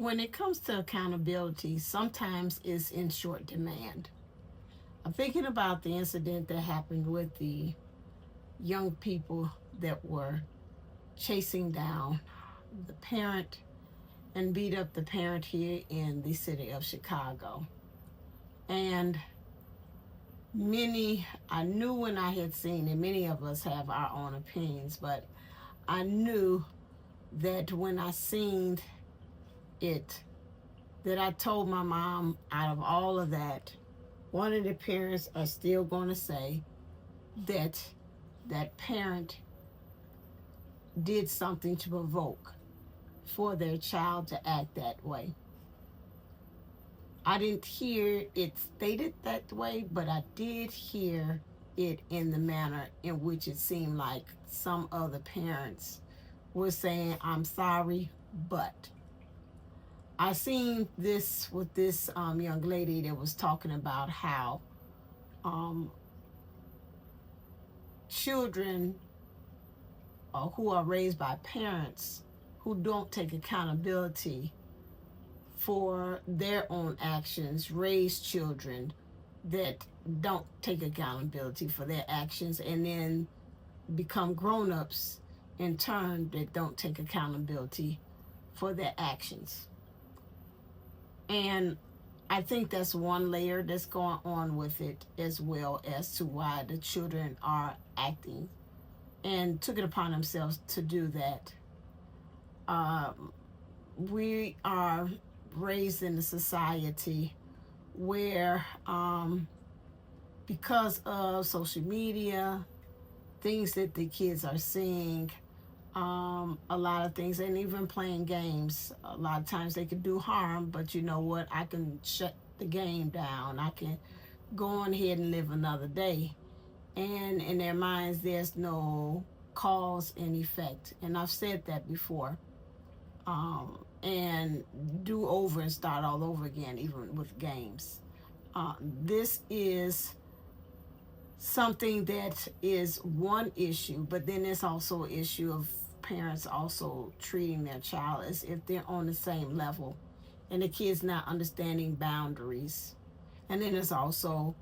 When it comes to accountability, sometimes it's in short demand. I'm thinking about the incident that happened with the young people that were chasing down the parent and beat up the parent here in the city of Chicago. And I knew when I had seen it, many of us have our own opinions, but I knew that when I seen it, that I told my mom, out of all of that, one of the parents are still going to say that that parent did something to provoke for their child to act that way. I didn't hear it stated that way, but I did hear it in the manner in which it seemed like some other parents were saying, I'm sorry, but. I seen this with this young lady that was talking about how um, children who are raised by parents who don't take accountability for their own actions raise children that don't take accountability for their actions and then become grown-ups in turn that don't take accountability for their actions. And I think that's one layer that's going on with it, as well as to why the children are acting and took it upon themselves to do that. Um, we are raised in a society where, because of social media, things that the kids are seeing, a lot of things, and even playing games, a lot of times they could do harm, but you know what? I can shut the game down. I can go on ahead and live another day. And in their minds, there's no cause and effect. And I've said that before. And do over and start all over again, even with games. This is something that is one issue, but then there's also an issue of parents also treating their child as if they're on the same level and the kids not understanding boundaries. And then there's also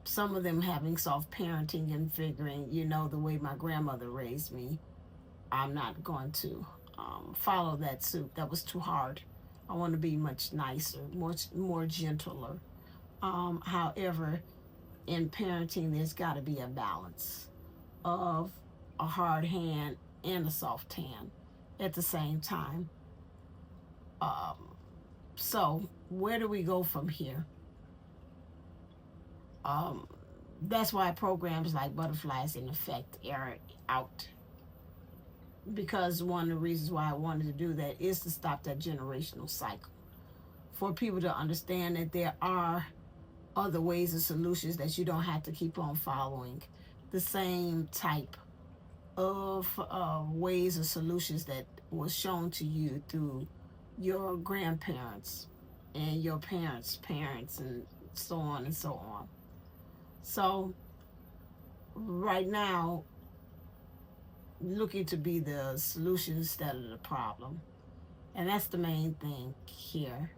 some of them having soft parenting and figuring, the way my grandmother raised me, I'm not going to follow that suit. That was too hard. I want to be much nicer, more gentler. However, in parenting, there's got to be a balance of a hard hand and a soft hand at the same time. Um, so, where do we go from here? Um, that's why programs like Butterflies in Effect are out. Because one of the reasons why I wanted to do that is to stop that generational cycle. For people to understand that there are other ways and solutions, that you don't have to keep on following the same type of ways or solutions that was shown to you through your grandparents and your parents' parents and so on and so on. So right now, looking to be the solution instead of the problem. And that's the main thing here.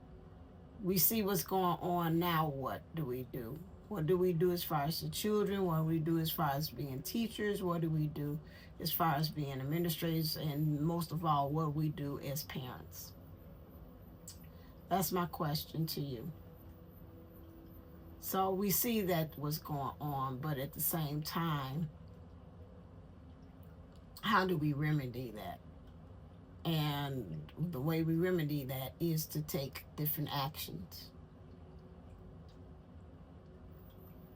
We see what's going on now. What do we do? What do we do as far as the children? What do we do as far as being teachers? What do we do as far as being administrators? And most of all, what do we do as parents? That's my question to you. So we see that what's going on, but at the same time, how do we remedy that? And the way we remedy that is to take different actions.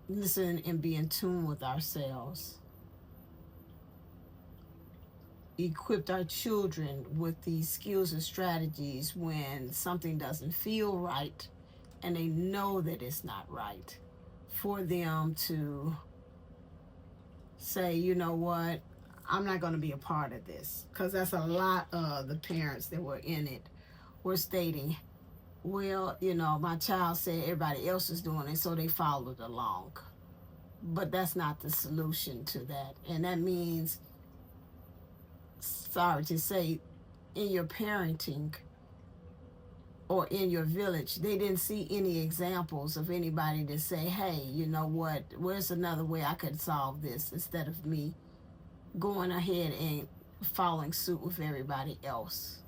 Listen and be in tune with ourselves. Equip our children with these skills and strategies when something doesn't feel right and they know that it's not right, for them to say, you know what, I'm not going to be a part of this. Because that's a lot of the parents that were in it were stating, well, my child said everybody else is doing it, so they followed along. But that's not the solution to that. And that means, sorry to say, in your parenting, or in your village, they didn't see any examples of anybody to say, hey, you know what, where's another way I could solve this instead of me going ahead and following suit with everybody else.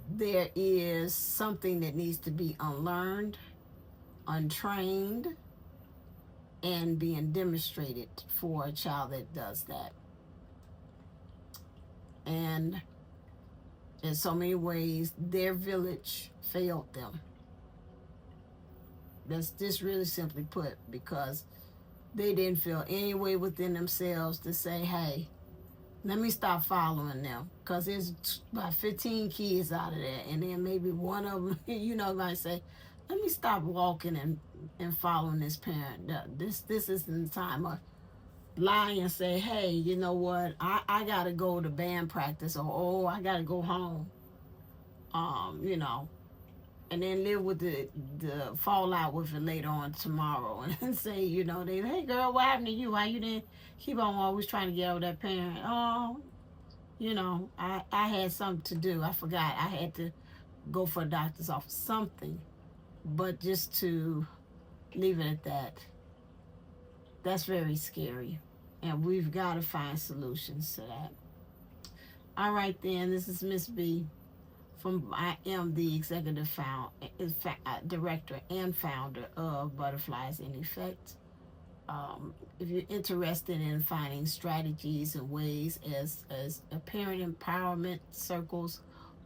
There is something that needs to be unlearned, untrained, and being demonstrated for a child that does that. And in so many ways, their village failed them. That's just really simply put, because they didn't feel any way within themselves to say, hey, let me stop following them. Because there's about 15 kids out of there, and then maybe one of them, might say, let me stop walking and following this parent. This isn't the time. Or lie and say, hey, you know what, I got to go to band practice, or, oh, I got to go home. You know, and then live with the fallout with it later on tomorrow, and say, they, hey girl, what happened to you? Why you didn't keep on always trying to get over that parent? Oh, I had something to do. I forgot. I had to go for a doctor's office. Something, but just to leave it at that. That's very scary, and we've got to find solutions to that. All right, then. This is Miss B. I am the executive director and founder of Butterflies in Effect. If you're interested in finding strategies and ways as a parent empowerment circles,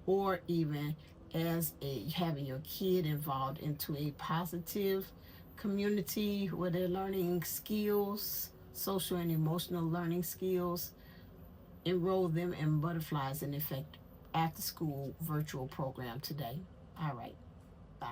or even as having your kid involved into a positive community where they're learning skills, social and emotional learning skills, enroll them in Butterflies in Effect after school virtual program today. All right. Bye.